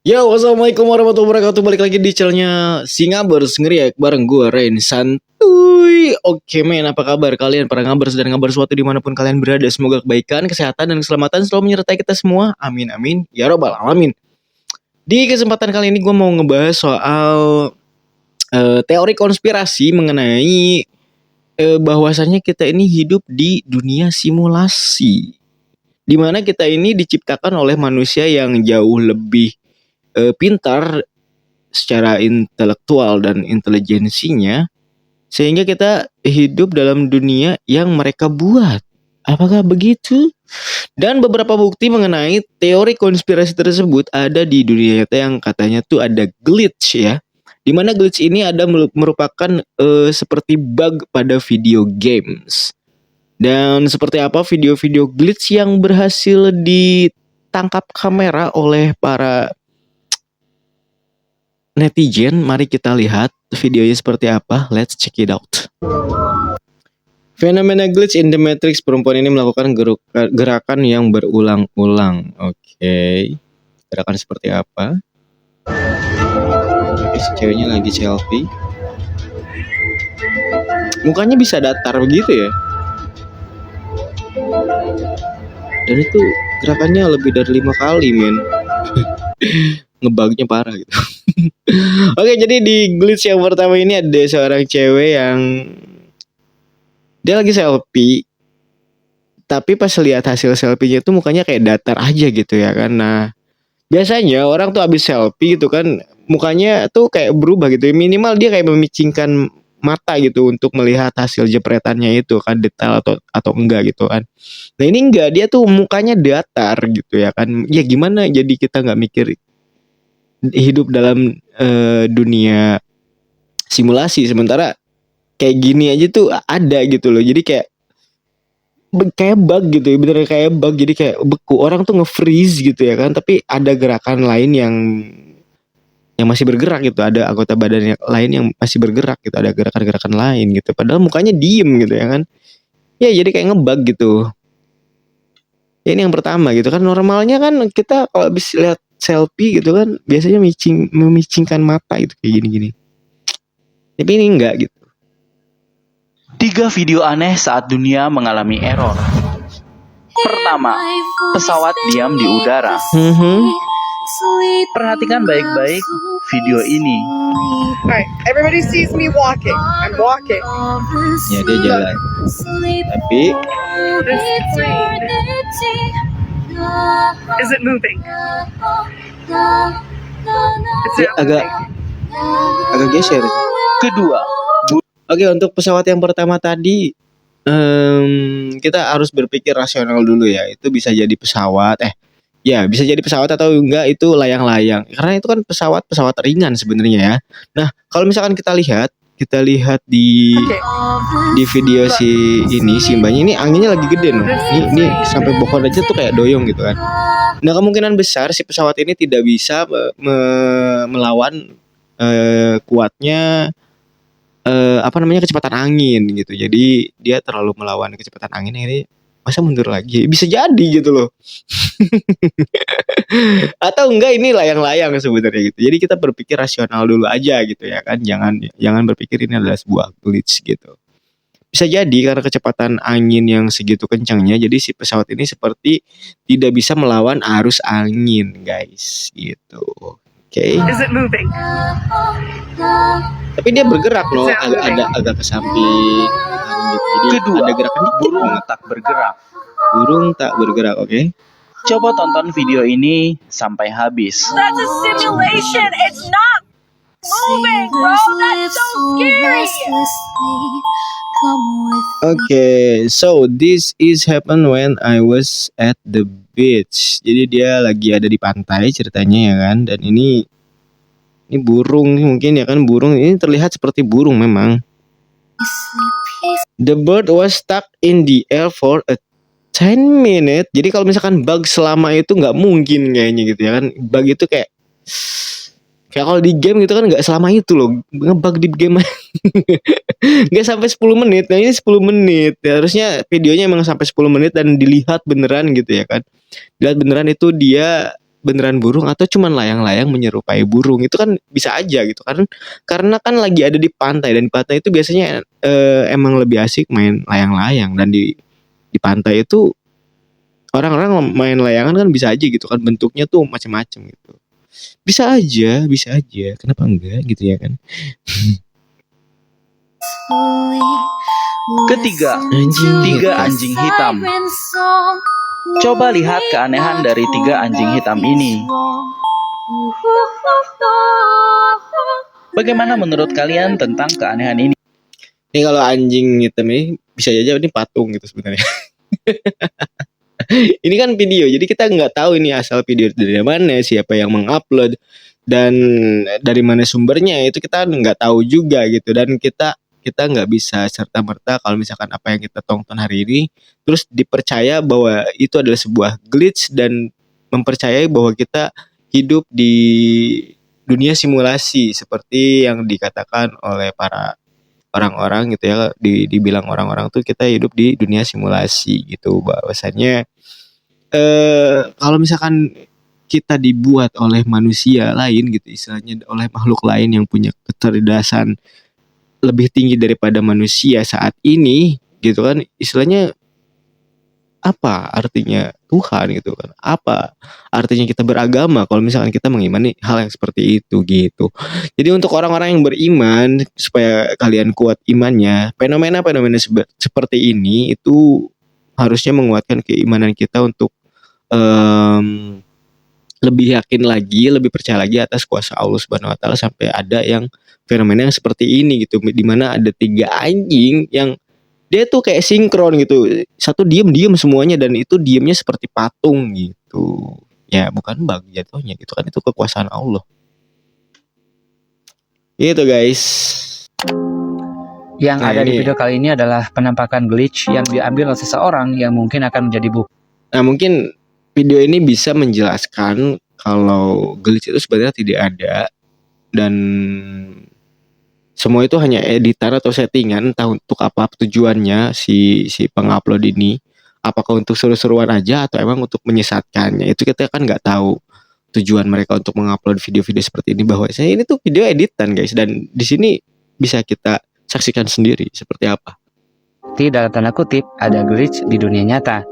Yo, assalamualaikum warahmatullahi wabarakatuh. Balik lagi di channelnya Singabers ngeriak bareng gue Rain Santuy. Oke men, apa kabar kalian para ngabers dan ngabers suatu dimanapun kalian berada? Semoga kebaikan, kesehatan, dan keselamatan selalu menyertai kita semua. Amin amin ya robbal alamin. Di kesempatan kali ini gue mau ngebahas soal teori konspirasi mengenai bahwasannya kita ini hidup di dunia simulasi, dimana kita ini diciptakan oleh manusia yang jauh lebih pintar secara intelektual dan intelijensinya, sehingga kita hidup dalam dunia yang mereka buat. Apakah begitu? Dan beberapa bukti mengenai teori konspirasi tersebut ada di dunia nyata yang katanya tuh ada glitch ya. Dimana glitch ini ada merupakan seperti bug pada video games. Dan seperti apa video-video glitch yang berhasil ditangkap kamera oleh para netizen, mari kita lihat videonya seperti apa. Let's check it out. Fenomena glitch in the Matrix. Perempuan ini melakukan gerakan yang berulang-ulang. Oke. Gerakan seperti apa? Oke, si ceweknya lagi selfie. Mukanya bisa datar begitu ya. Dan itu gerakannya lebih dari 5 kali men. Ngebugnya parah gitu. Oke, jadi di glitch yang pertama ini ada seorang cewek yang dia lagi selfie, tapi pas lihat hasil selfie-nya tuh mukanya kayak datar aja gitu ya kan. Nah, biasanya orang tuh abis selfie gitu kan, mukanya tuh kayak berubah gitu. Minimal dia kayak memicingkan mata gitu untuk melihat hasil jepretannya itu kan, detail atau enggak gitu kan. Nah, ini enggak, dia tuh mukanya datar gitu ya kan. Ya gimana jadi kita nggak mikir hidup dalam dunia simulasi, sementara kayak gini aja tuh ada gitu loh. Jadi kayak bug gitu ya, bener kayak bug. Jadi kayak beku, orang tuh nge-freeze gitu ya kan, tapi ada gerakan lain yang masih bergerak gitu, ada anggota badan yang lain yang masih bergerak gitu, ada gerakan-gerakan lain gitu, padahal mukanya diem gitu ya kan. Ya jadi kayak ngebug gitu ya. Ini yang pertama gitu kan. Normalnya kan kita kalau habis lihat selfie gitu kan biasanya memicingkan mata gitu kayak gini-gini, tapi ini enggak gitu. 3 video aneh saat dunia mengalami error. Pertama, pesawat diam di udara. Perhatikan baik-baik video ini. Alright, everybody sees me walking. I'm walking. Ya dia jalan, tapi This plane, is it moving? dia agak geser sih. Kedua, Oke, untuk pesawat yang pertama tadi, kita harus berpikir rasional dulu ya. Itu bisa jadi pesawat, ya bisa jadi pesawat atau enggak itu layang-layang. Karena itu kan pesawat ringan sebenarnya ya. Nah, kalau misalkan kita lihat di video si mbaknya ini, anginnya lagi gede loh. Ini sampai pohon aja tuh kayak doyong gitu kan. Nah, kemungkinan besar si pesawat ini tidak bisa melawan kuatnya kecepatan angin gitu. Jadi dia terlalu melawan kecepatan angin, ini masa mundur lagi, bisa jadi gitu loh. Atau enggak ini layang-layang sebenarnya gitu. Jadi kita berpikir rasional dulu aja gitu ya kan. Jangan berpikir ini adalah sebuah glitch gitu. Bisa jadi karena kecepatan angin yang segitu kencangnya, jadi si pesawat ini seperti tidak bisa melawan arus angin guys gitu. Oke. Is it moving? Tapi dia bergerak loh, agak ke samping gitu. Jadi kedua, ada gerakan dikit. burung tak bergerak. Burung tak bergerak, oke. Coba tonton video ini sampai habis. That's a simulation. It's not moving, bro. That's so scary. Oke, so this is happen when I was at the beach. Jadi dia lagi ada di pantai ceritanya ya kan. Dan ini burung mungkin ya kan, burung ini terlihat seperti burung memang. The bird was stuck in the air for a 10 minutes. Jadi kalau misalkan bug selama itu nggak mungkin kayaknya gitu ya kan. Bug itu kayak kalau di game gitu kan nggak selama itu loh. Ngebug di game nggak sampai 10 menit. Nah ini 10 menit ya, harusnya videonya emang sampai 10 menit dan dilihat beneran gitu ya kan. Dilihat beneran itu dia beneran burung atau cuman layang-layang menyerupai burung. Itu kan bisa aja gitu kan. Karena kan lagi ada di pantai, dan di pantai itu biasanya emang lebih asik main layang-layang, dan di pantai itu orang-orang main layangan kan bisa aja gitu kan, bentuknya tuh macam-macam gitu. Bisa aja. Kenapa enggak gitu ya kan? Ketiga, tiga anjing hitam. Coba lihat keanehan dari tiga anjing hitam ini. Bagaimana menurut kalian tentang keanehan ini? Ini kalau anjing hitam ini bisa aja ini patung gitu sebenarnya. Ini kan video, jadi kita nggak tahu ini asal video dari mana, siapa yang mengupload, dan dari mana sumbernya, itu kita nggak tahu juga gitu. Dan kita nggak bisa serta merta kalau misalkan apa yang kita tonton hari ini terus dipercaya bahwa itu adalah sebuah glitch, dan mempercayai bahwa kita hidup di dunia simulasi seperti yang dikatakan oleh para orang-orang gitu ya. Dibilang orang-orang tuh kita hidup di dunia simulasi gitu, bahwasannya kalau misalkan kita dibuat oleh manusia lain gitu, istilahnya oleh makhluk lain yang punya kecerdasan lebih tinggi daripada manusia saat ini gitu kan, istilahnya apa artinya Tuhan gitu kan, apa artinya kita beragama kalau misalkan kita mengimani hal yang seperti itu gitu. Jadi untuk orang-orang yang beriman, supaya kalian kuat imannya, fenomena-fenomena seperti ini itu harusnya menguatkan keimanan kita untuk lebih yakin lagi, lebih percaya lagi atas kuasa Allah Subhanahu wa taala, sampai ada yang fenomena yang seperti ini gitu, di mana ada 3 anjing yang dia tuh kayak sinkron gitu. Satu diem semuanya, dan itu diemnya seperti patung gitu. Ya bukan bug jatuhnya gitu kan, itu kekuasaan Allah. Gitu guys. Yang Nah, ada di ini. video kali ini adalah penampakan glitch yang diambil oleh seseorang yang mungkin akan menjadi bukti. Nah, mungkin video ini bisa menjelaskan kalau glitch itu sebenarnya tidak ada, dan semua itu hanya editan atau settingan, entah untuk apa tujuannya si pengupload ini. Apakah untuk seru-seruan aja atau emang untuk menyesatkannya, itu kita kan nggak tahu tujuan mereka untuk mengupload video-video seperti ini. Bahwa ini tuh video editan guys, dan di sini bisa kita saksikan sendiri seperti apa. Dalam tanda kutip ada glitch di dunia nyata.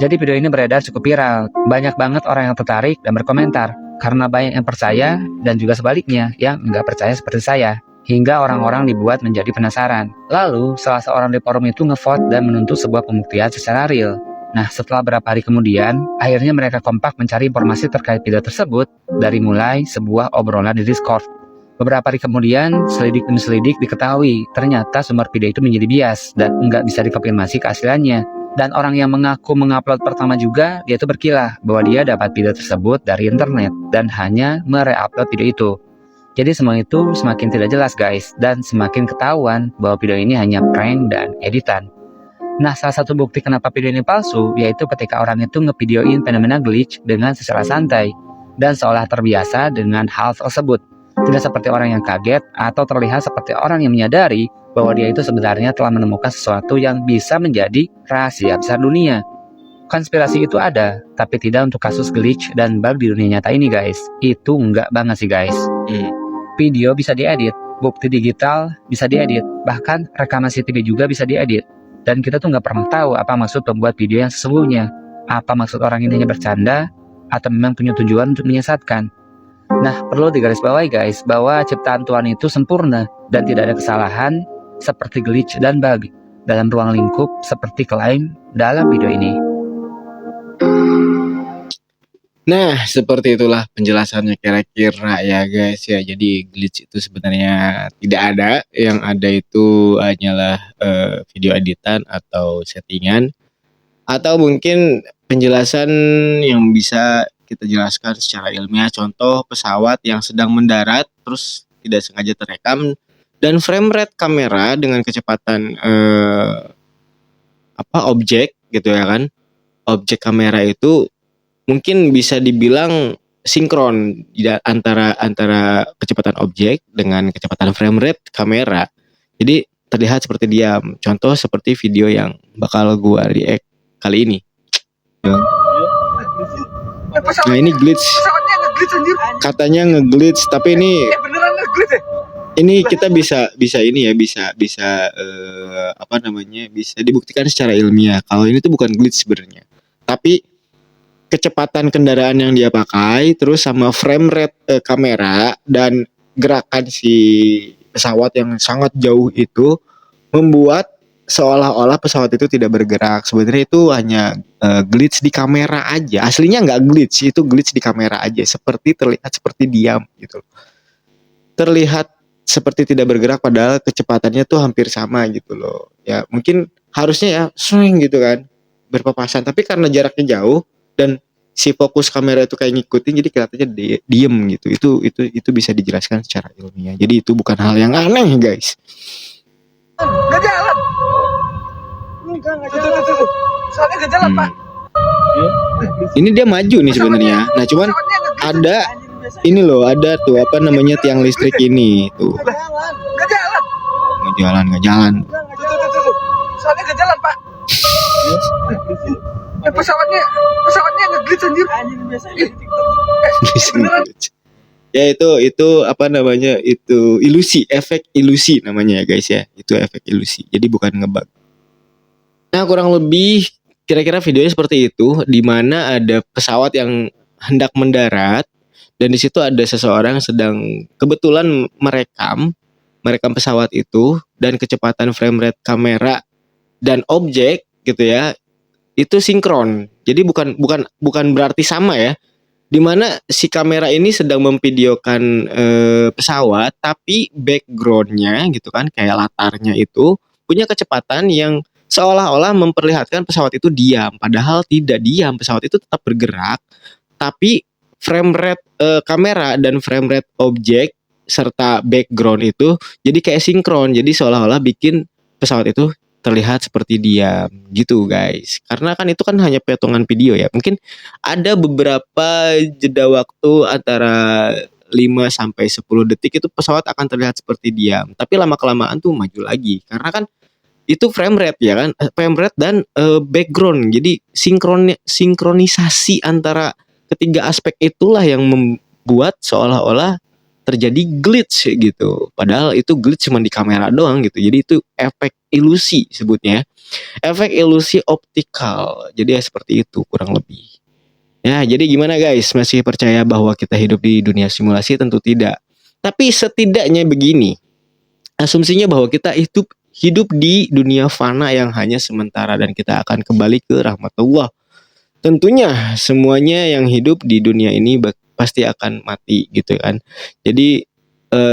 Jadi video ini beredar cukup viral. Banyak banget orang yang tertarik dan berkomentar. Karena banyak yang percaya dan juga sebaliknya yang nggak percaya seperti saya. Hingga orang-orang dibuat menjadi penasaran. Lalu salah seorang di forum itu ngevote dan menuntut sebuah pembuktian secara real. Nah, setelah beberapa hari kemudian, akhirnya mereka kompak mencari informasi terkait video tersebut dari mulai sebuah obrolan di Discord. Beberapa hari kemudian, selidik demi selidik diketahui ternyata sumber video itu menjadi bias dan nggak bisa dikonfirmasi keasliannya. Dan orang yang mengaku mengupload pertama juga, dia itu berkilah bahwa dia dapat video tersebut dari internet dan hanya mereupload video itu. Jadi semua itu semakin tidak jelas guys, dan semakin ketahuan bahwa video ini hanya prank dan editan. Nah, salah satu bukti kenapa video ini palsu, yaitu ketika orang itu ngevideoin fenomena glitch dengan secara santai dan seolah terbiasa dengan hal tersebut. Tidak seperti orang yang kaget atau terlihat seperti orang yang menyadari bahwa dia itu sebenarnya telah menemukan sesuatu yang bisa menjadi rahasia besar dunia. Konspirasi itu ada, tapi tidak untuk kasus glitch dan bug di dunia nyata ini guys. Itu enggak banget sih guys. Video bisa diedit, bukti digital bisa diedit, bahkan rekaman CCTV juga bisa diedit. Dan kita tuh nggak pernah tahu apa maksud pembuat video yang sesungguhnya. Apa maksud orang ini hanya bercanda, atau memang punya tujuan untuk menyesatkan. Nah, perlu digarisbawahi guys, bahwa ciptaan Tuhan itu sempurna dan tidak ada kesalahan seperti glitch dan bug dalam ruang lingkup seperti klaim dalam video ini. Nah, seperti itulah penjelasannya kira-kira ya guys ya. Jadi glitch itu sebenarnya tidak ada, yang ada itu hanyalah video editan atau settingan, atau mungkin penjelasan yang bisa kita jelaskan secara ilmiah. Contoh pesawat yang sedang mendarat terus tidak sengaja terekam, dan frame rate kamera dengan kecepatan objek gitu ya kan. Objek kamera itu mungkin bisa dibilang sinkron antara kecepatan objek dengan kecepatan frame rate kamera. Jadi terlihat seperti diam. Contoh seperti video yang bakal gua react kali ini. Nah ini glitch, Pesawatnya nge-glitch anjir. katanya nge-glitch, tapi ini Beneran nge-glitch ya? ini kita bisa ini ya, bisa apa namanya, bisa dibuktikan secara ilmiah kalau ini tuh bukan glitch sebenarnya, tapi kecepatan kendaraan yang dia pakai, terus sama frame rate kamera dan gerakan si pesawat yang sangat jauh itu membuat seolah-olah pesawat itu tidak bergerak. Sebenarnya itu hanya glitch di kamera aja. Aslinya nggak glitch, itu glitch di kamera aja. Seperti terlihat seperti diam gitu. Terlihat seperti tidak bergerak padahal kecepatannya tuh hampir sama gitu loh. Ya mungkin harusnya ya swing gitu kan, berpapasan. Tapi karena jaraknya jauh dan si fokus kamera itu kayak ngikutin, jadi kelihatannya diem gitu. Itu bisa dijelaskan secara ilmiah. Jadi itu bukan hal yang aneh guys. Nggak jalan. Nggak jalan. Tuh. Soalnya nggak jalan, Pak. Ini dia maju nih sebenarnya. Nah cuman Pesawatnya nge-glitch. ada ini loh, ada tuh apa namanya tiang listrik ini tuh. Nggak jalan. Nggak jalan. Tuh. Soalnya nggak jalan, Pak. Pesawatnya nge-glitch anjir. Beneran. Ya itu apa namanya, itu ilusi, efek ilusi namanya ya guys ya, itu efek ilusi, jadi bukan ngebug. Nah kurang lebih kira-kira videonya seperti itu, di mana ada pesawat yang hendak mendarat dan di situ ada seseorang sedang kebetulan merekam pesawat itu, dan kecepatan frame rate kamera dan objek gitu ya itu sinkron. Jadi bukan berarti sama ya, dimana si kamera ini sedang memvideokan pesawat, tapi backgroundnya gitu kan, kayak latarnya itu punya kecepatan yang seolah-olah memperlihatkan pesawat itu diam, padahal tidak diam, pesawat itu tetap bergerak, tapi frame rate kamera dan frame rate objek serta background itu jadi kayak sinkron, jadi seolah-olah bikin pesawat itu terlihat seperti diam gitu guys. Karena kan itu kan hanya potongan video ya. Mungkin ada beberapa jeda waktu antara 5 sampai 10 detik itu pesawat akan terlihat seperti diam. Tapi lama-kelamaan tuh maju lagi. Karena kan itu frame rate ya kan, frame rate dan background. Jadi sinkronisasi antara ketiga aspek itulah yang membuat seolah-olah terjadi glitch gitu. Padahal itu glitch cuma di kamera doang gitu. Jadi itu efek ilusi sebutnya. Efek ilusi optikal. Jadi ya seperti itu kurang lebih. Ya, jadi gimana guys? Masih percaya bahwa kita hidup di dunia simulasi? Tentu tidak. Tapi setidaknya begini. Asumsinya bahwa kita hidup di dunia fana yang hanya sementara dan kita akan kembali ke rahmatullah. Tentunya semuanya yang hidup di dunia ini pasti akan mati gitu kan. Jadi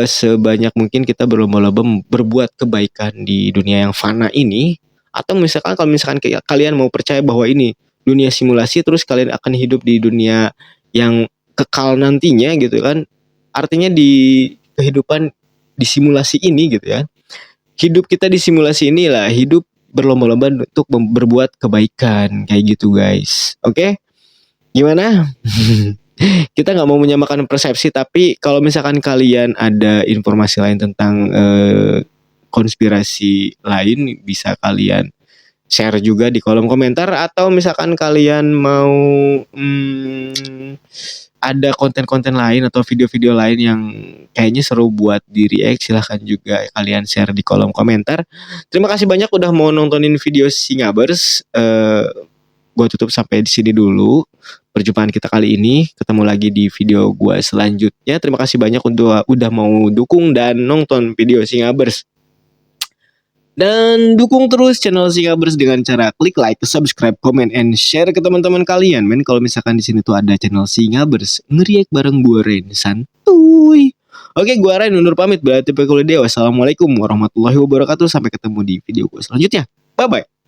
sebanyak mungkin kita berlomba-lomba berbuat kebaikan di dunia yang fana ini. Atau misalkan kalau misalkan kalian mau percaya bahwa ini dunia simulasi, terus kalian akan hidup di dunia yang kekal nantinya gitu kan. Artinya di kehidupan di simulasi ini gitu ya. Hidup kita di simulasi inilah hidup berlomba-lomba untuk berbuat kebaikan kayak gitu guys. Oke? Gimana? Kita nggak mau menyamakan persepsi, tapi kalau misalkan kalian ada informasi lain tentang konspirasi lain, bisa kalian share juga di kolom komentar. Atau misalkan kalian mau ada konten-konten lain atau video-video lain yang kayaknya seru buat di react, silahkan juga kalian share di kolom komentar. Terima kasih banyak udah mau nontonin video Singabers. Gue tutup sampai di sini dulu perjumpaan kita kali ini. Ketemu lagi di video gue selanjutnya. Terima kasih banyak udah mau dukung dan nonton video Singabers. Dan dukung terus channel Singabers dengan cara klik like, subscribe, comment, and share ke teman-teman kalian. Men, kalau misalkan di sini tuh ada channel Singabers, ngeriak bareng gue Ren, santuy. Oke, gue Ren undur pamit. Berarti pekuliah. Wassalamualaikum warahmatullahi wabarakatuh. Sampai ketemu di video gue selanjutnya. Bye bye.